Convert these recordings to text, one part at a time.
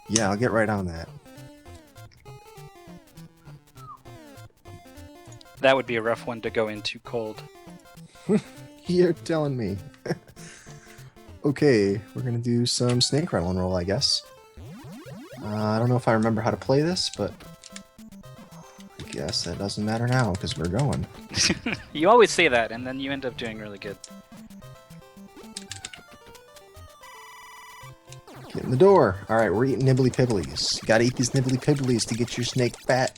Yeah, I'll get right on that. That would be a rough one to go into cold. You're telling me. Okay, we're gonna do some snake rattle and roll, I guess. I don't know if I remember how to play this, but I guess that doesn't matter now because we're going. You always say that, and then you end up doing really good. Get in the door. Alright, we're eating nibbly pibblies. You gotta eat these nibbly pibblies to get your snake fat.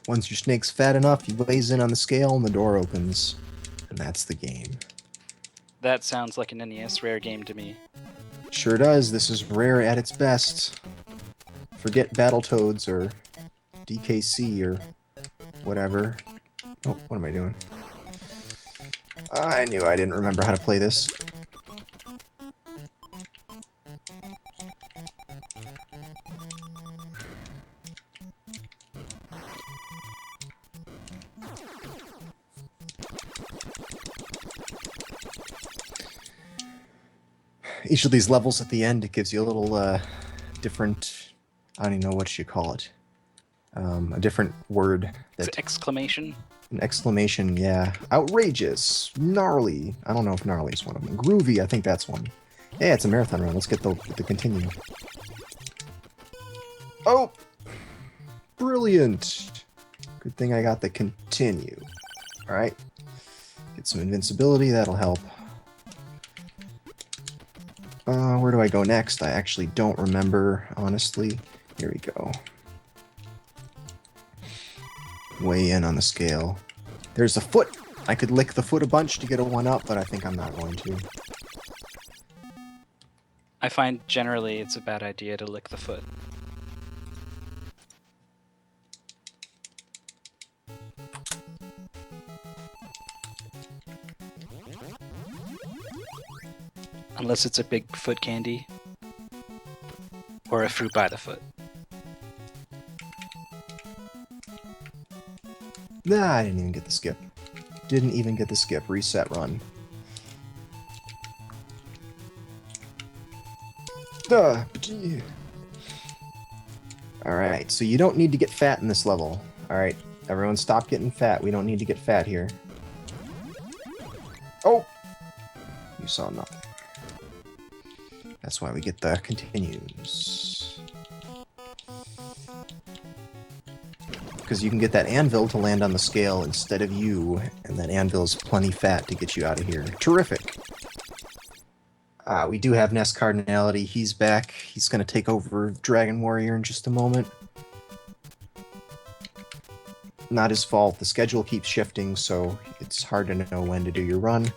Once your snake's fat enough, he weighs in on the scale and the door opens. And that's the game. That sounds like an NES rare game to me. Sure does. This is rare at its best. Forget Battletoads or DKC or whatever. Oh, what am I doing? I knew I didn't remember how to play this. Each of these levels at the end, it gives you a little different, I don't even know what you call it. A different word. It's exclamation. An exclamation, yeah. Outrageous. Gnarly. I don't know if gnarly is one of them. Groovy, I think that's one. Yeah, it's a marathon run. Let's get the continue. Oh! Brilliant! Good thing I got the continue. Alright. Get some invincibility, that'll help. Where do I go next? I actually don't remember, honestly. Here we go. Weigh in on the scale. There's a foot! I could lick the foot a bunch to get a 1-up, but I think I'm not going to. I find generally it's a bad idea to lick the foot. Unless it's a big foot candy. Or a fruit by the foot. Nah, I didn't even get the skip. Didn't even get the skip. Reset run. Alright, so you don't need to get fat in this level. Alright, everyone stop getting fat. We don't need to get fat here. Oh! You saw nothing. That's why we get the continues. Because you can get that anvil to land on the scale instead of you, and that anvil's plenty fat to get you out of here. Terrific! We do have NES Cardinality. He's back. He's going to take over Dragon Warrior in just a moment. Not his fault. The schedule keeps shifting, so it's hard to know when to do your run.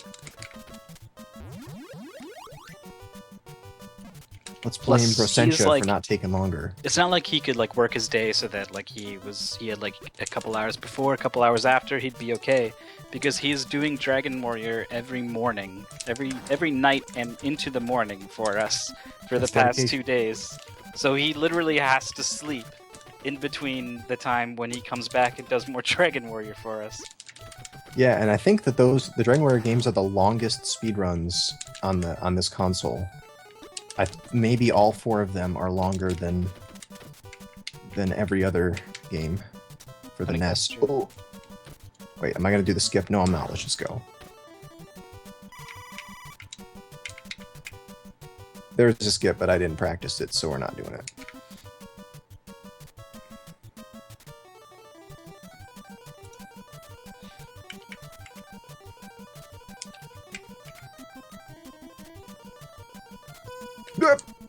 Let's blame Brosentia for not taking longer. It's not like he could like work his day so that like he had like a couple hours before, a couple hours after, he'd be okay. Because he's doing Dragon Warrior every morning, every night and into the morning for us for the past 2 days. So he literally has to sleep in between the time when he comes back and does more Dragon Warrior for us. Yeah, and I think that the Dragon Warrior games are the longest speedruns on this console. Maybe all 4 of them are longer than every other game for the NES. Oh. Wait, am I going to do the skip? No, I'm not. Let's just go. There's a skip, but I didn't practice it, so we're not doing it.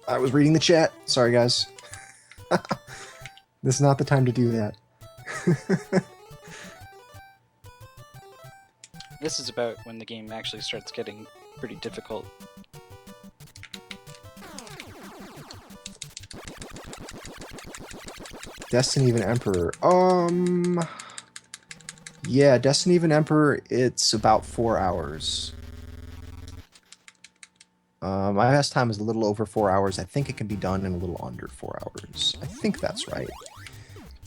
I was reading the chat. Sorry, guys. This is not the time to do that. This is about when the game actually starts getting pretty difficult. Destiny of an Emperor. Yeah, Destiny of an Emperor, it's about 4 hours. My best time is a little over 4 hours. I think it can be done in a little under 4 hours. I think that's right.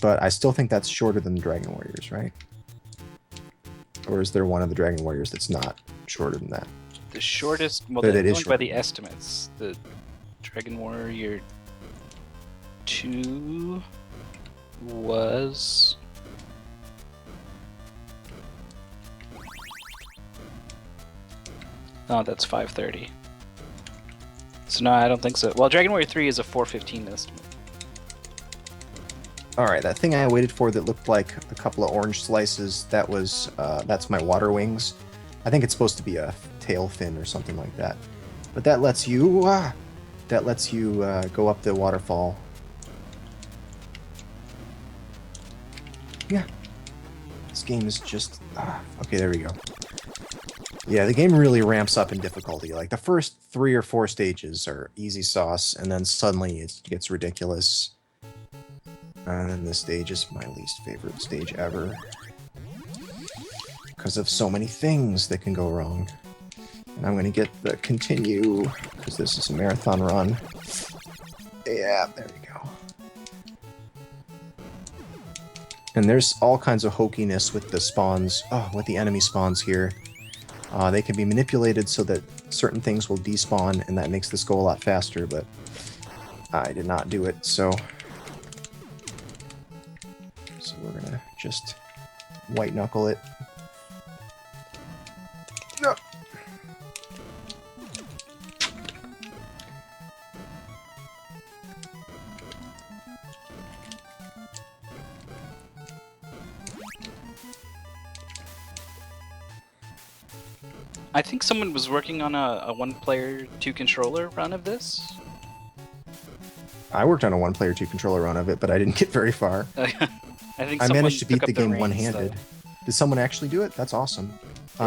But I still think that's shorter than the Dragon Warriors, right? Or is there one of the Dragon Warriors that's not shorter than that? The shortest, well, going by the estimates, the Dragon Warrior 2 was... Oh, that's 5:30. So no, I don't think so. Well, Dragon Warrior 3 is a 4:15 estimate. Alright, that thing I waited for that looked like a couple of orange slices, that was, that's my water wings. I think it's supposed to be a tail fin or something like that. But that lets you, go up the waterfall. Yeah. This game is just, okay, there we go. Yeah, the game really ramps up in difficulty. Like, the first 3 or 4 stages are easy sauce, and then suddenly it gets ridiculous. And then this stage is my least favorite stage ever. Because of so many things that can go wrong. And I'm going to get the continue, because this is a marathon run. Yeah, there we go. And there's all kinds of hokiness with the spawns, with the enemy spawns here. They can be manipulated so that certain things will despawn, and that makes this go a lot faster, but I did not do it, so we're gonna just white knuckle it. No. I think someone was working on a one-player, two-controller run of this. I worked on a one-player, two-controller run of it, but I didn't get very far. I think I managed to beat took the up game reins, one-handed. though. Did someone actually do it? That's awesome.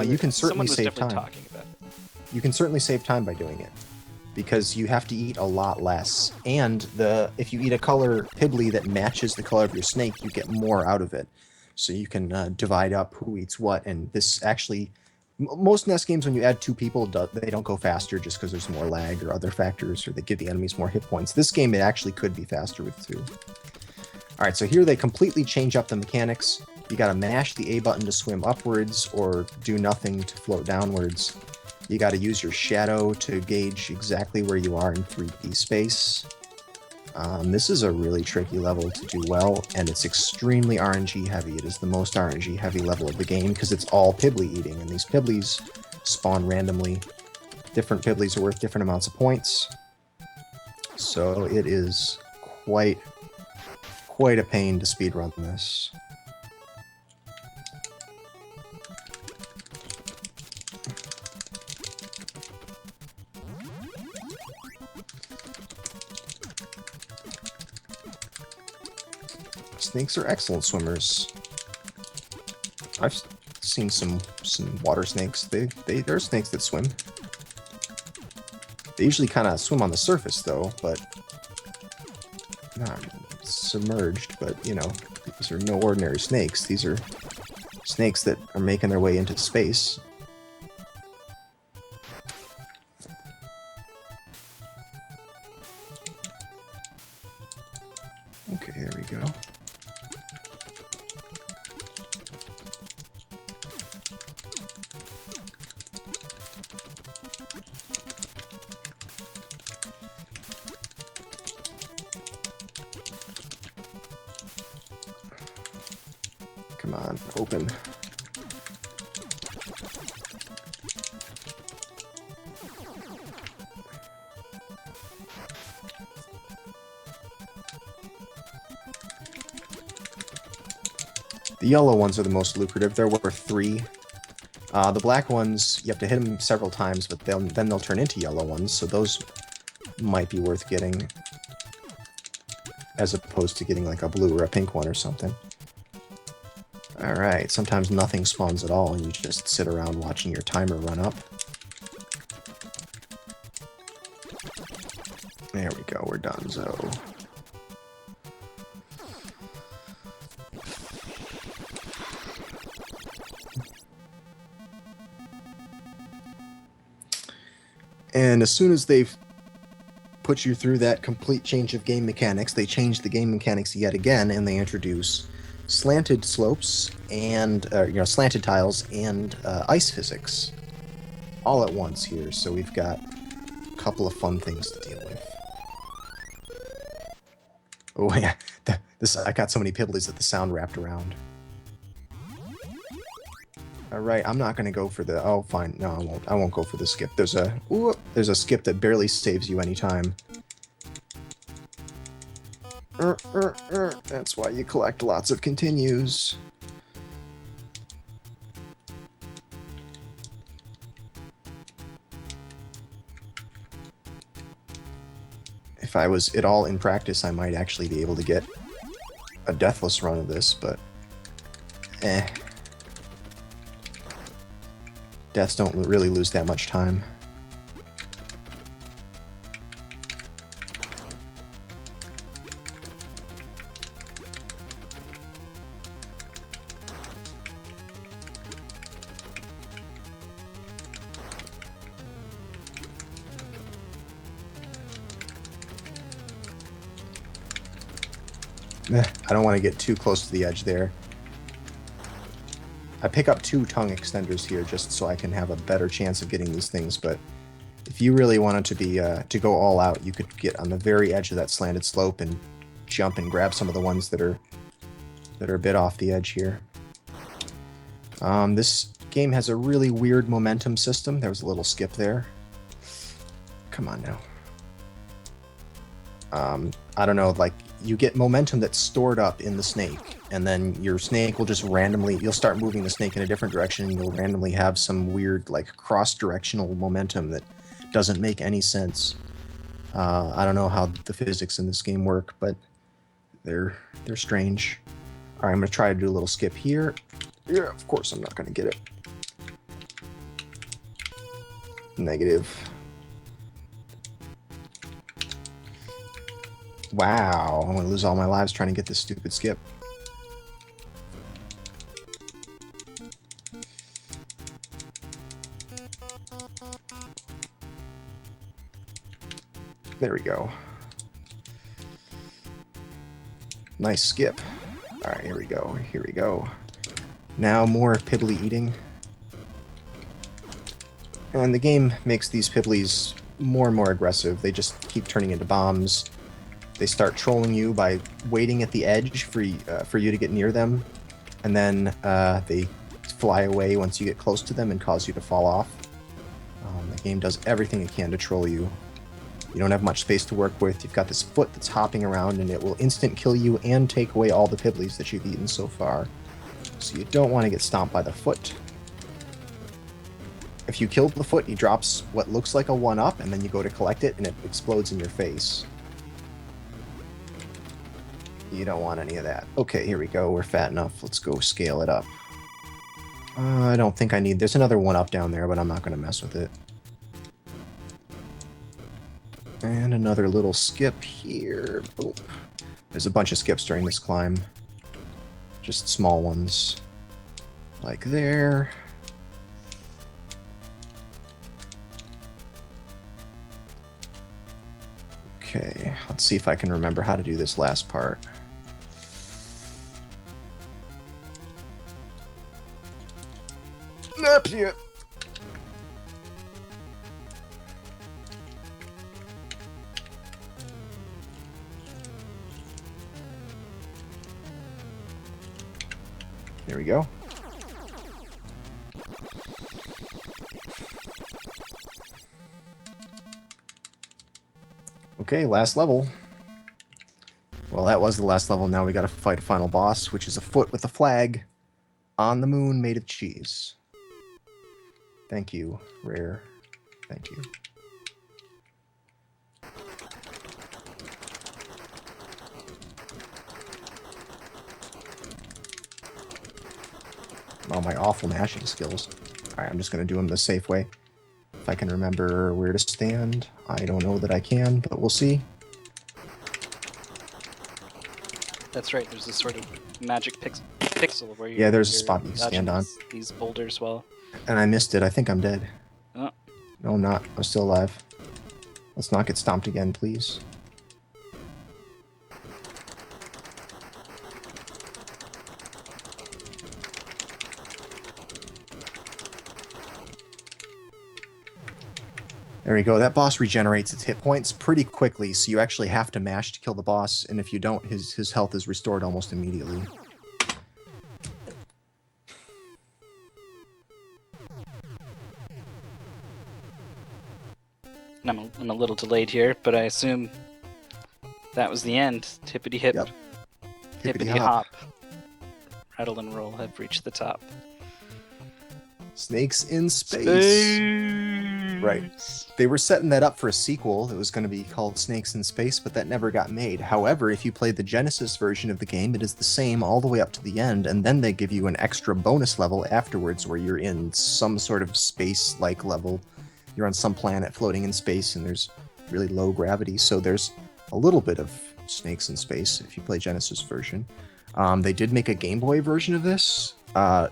You can certainly Someone was save definitely time. talking about it. You can certainly save time by doing it, because you have to eat a lot less. And if you eat a color Pibbly that matches the color of your snake, you get more out of it. So you can divide up who eats what. And this actually, most NES games, when you add 2 people, they don't go faster just because there's more lag or other factors, or they give the enemies more hit points. This game, it actually could be faster with 2. All right, so here they completely change up the mechanics. You gotta mash the A button to swim upwards, or do nothing to float downwards. You gotta use your shadow to gauge exactly where you are in 3D space. This is a really tricky level to do well, and it's extremely RNG heavy. It is the most RNG heavy level of the game, because it's all Pibbly eating, and these Pibblies spawn randomly. Different Pibblies are worth different amounts of points. So it is quite a pain to speedrun this. Snakes are excellent swimmers. I've seen some water snakes. There are snakes that swim. They usually kind of swim on the surface, though, but not submerged. But, you know, these are no ordinary snakes. These are snakes that are making their way into space. Okay, there we go. Come on, open. The yellow ones are the most lucrative. They're worth 3. The black ones, you have to hit them several times, but then they'll turn into yellow ones, so those might be worth getting, as opposed to getting like a blue or a pink one or something. Alright, sometimes nothing spawns at all, and you just sit around watching your timer run up. There we go, we're done, so. And as soon as they've put you through that complete change of game mechanics, they change the game mechanics yet again, and they introduce slanted slopes and slanted tiles and ice physics all at once here. So we've got a couple of fun things to deal with. Oh yeah, this I got so many pibblies that the sound wrapped around. All right, I'm not gonna go for the. Oh, fine. No, I won't. I won't go for the skip. There's a skip that barely saves you any time. That's why you collect lots of continues. If I was at all in practice, I might actually be able to get a deathless run of this, but eh. Deaths don't really lose that much time. I don't want to get too close to the edge there. I pick up 2 tongue extenders here just so I can have a better chance of getting these things, but if you really wanted to be to go all out, you could get on the very edge of that slanted slope and jump and grab some of the ones that are a bit off the edge here. This game has a really weird momentum system. There was a little skip there. Come on now. I don't know, like, you get momentum that's stored up in the snake, and then your snake will just randomly, you'll start moving the snake in a different direction, and you'll randomly have some weird, like, cross-directional momentum that doesn't make any sense. I don't know how the physics in this game work, but they're strange. All right, I'm going to try to do a little skip here. Yeah, of course I'm not going to get it. Negative. Wow, I'm going to lose all my lives trying to get this stupid skip. There we go. Nice skip. All right, here we go. Here we go. Now more pibbly eating. And the game makes these pibblies more and more aggressive. They just keep turning into bombs. They start trolling you by waiting at the edge for you to get near them, and then they fly away once you get close to them and cause you to fall off. The game does everything it can to troll you. You don't have much space to work with. You've got this foot that's hopping around, and it will instant kill you and take away all the pibblies that you've eaten so far. So you don't want to get stomped by the foot. If you kill the foot, he drops what looks like a 1-up, and then you go to collect it, and it explodes in your face. You don't want any of that. Okay, here we go. We're fat enough. Let's go scale it up. I don't think I need... There's another 1-up down there, but I'm not going to mess with it. And another little skip here. Boom. There's a bunch of skips during this climb. Just small ones. Like there. Okay, let's see if I can remember how to do this last part. Up here. There we go. Okay, last level. Well, that was the last level. Now we gotta fight a final boss, which is a foot with a flag on the moon made of cheese. Thank you, Rare. Thank you. Oh, my awful mashing skills. Alright, I'm just gonna do them the safe way. If I can remember where to stand. I don't know that I can, but we'll see. That's right, there's this sort of magic pixel where yeah, there's a spot you can stand on. These boulders well. And I missed it. I think I'm dead. Oh. No, I'm not. I'm still alive. Let's not get stomped again, please. There we go. That boss regenerates its hit points pretty quickly, so you actually have to mash to kill the boss, and if you don't, his health is restored almost immediately. I'm a little delayed here, but I assume that was the end. Tippity hip, Yep. hippity hop. Rattle and roll have reached the top. Snakes in space. Right. They were setting that up for a sequel that was going to be called Snakes in Space, but that never got made. However, if you played the Genesis version of the game, it is the same all the way up to the end, and then they give you an extra bonus level afterwards where you're in some sort of space-like level. You're on some planet floating in space, and there's really low gravity, so there's a little bit of Snakes in Space if you play Genesis version. They did make a Game Boy version of this.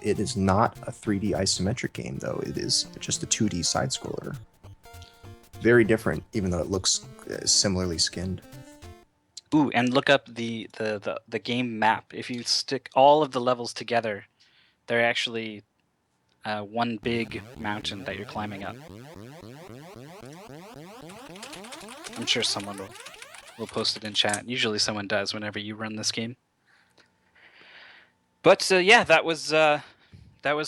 It is not a 3D isometric game, though. It is just a 2D side-scroller. Very different, even though it looks similarly skinned. Ooh, and look up the game map. If you stick all of the levels together, they're actually one big mountain that you're climbing up. I'm sure someone will post it in chat. Usually someone does whenever you run this game. But yeah, that was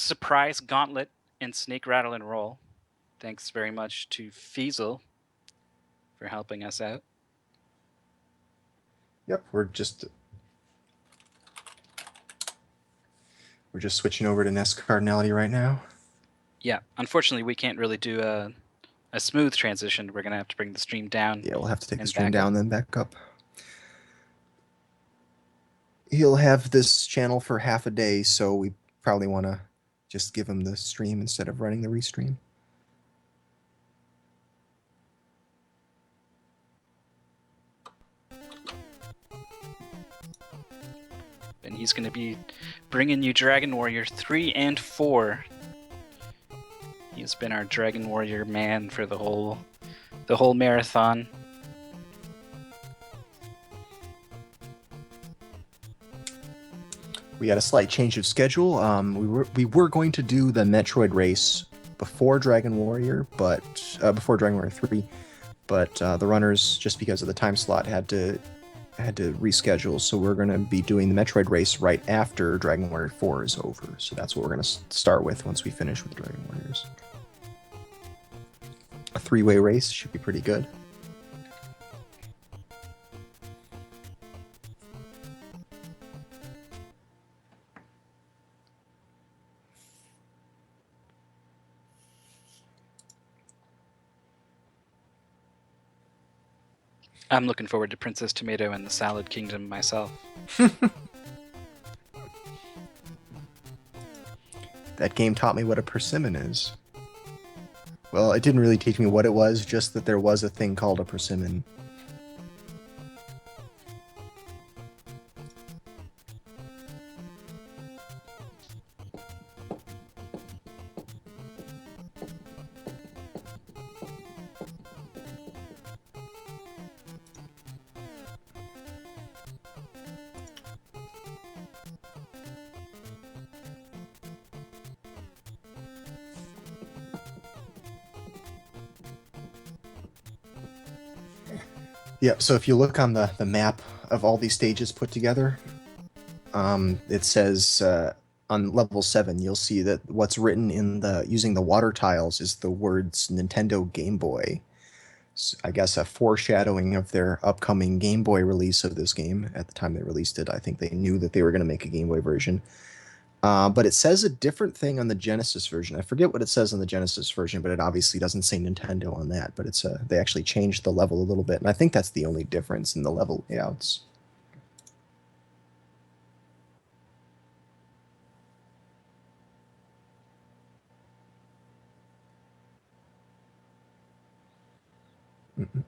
Surprise Gauntlet and Snake Rattle and Roll. Thanks very much to Feasel for helping us out. Yep, we're just switching over to NES Cardinality right now. Yeah, unfortunately we can't really do a smooth transition. We're gonna have to bring the stream down. Yeah, we'll have to take the stream down, then back up. He'll have this channel for half a day, so we probably want to just give him the stream instead of running the restream. And he's going to be bringing you Dragon Warrior 3 and 4. He's been our Dragon Warrior man for the whole marathon. We had a slight change of schedule. We were going to do the Metroid race before Dragon Warrior, but before Dragon Warrior 3, but the runners, just because of the time slot, had to reschedule. So we're going to be doing the Metroid race right after Dragon Warrior 4 is over. So that's what we're going to start with once we finish with Dragon Warriors. A 3-way race should be pretty good. I'm looking forward to Princess Tomato and the Salad Kingdom myself. That game taught me what a persimmon is. Well, it didn't really teach me what it was, just that there was a thing called a persimmon. Yeah, so if you look on the map of all these stages put together, it says on level 7, you'll see that what's written in using the water tiles is the words Nintendo Game Boy. So I guess a foreshadowing of their upcoming Game Boy release of this game. At the time they released it, I think they knew that they were going to make a Game Boy version. But it says a different thing on the Genesis version. I forget what it says on the Genesis version, but it obviously doesn't say Nintendo on that. But it's they actually changed the level a little bit, and I think that's the only difference in the level layouts. Mm-mm.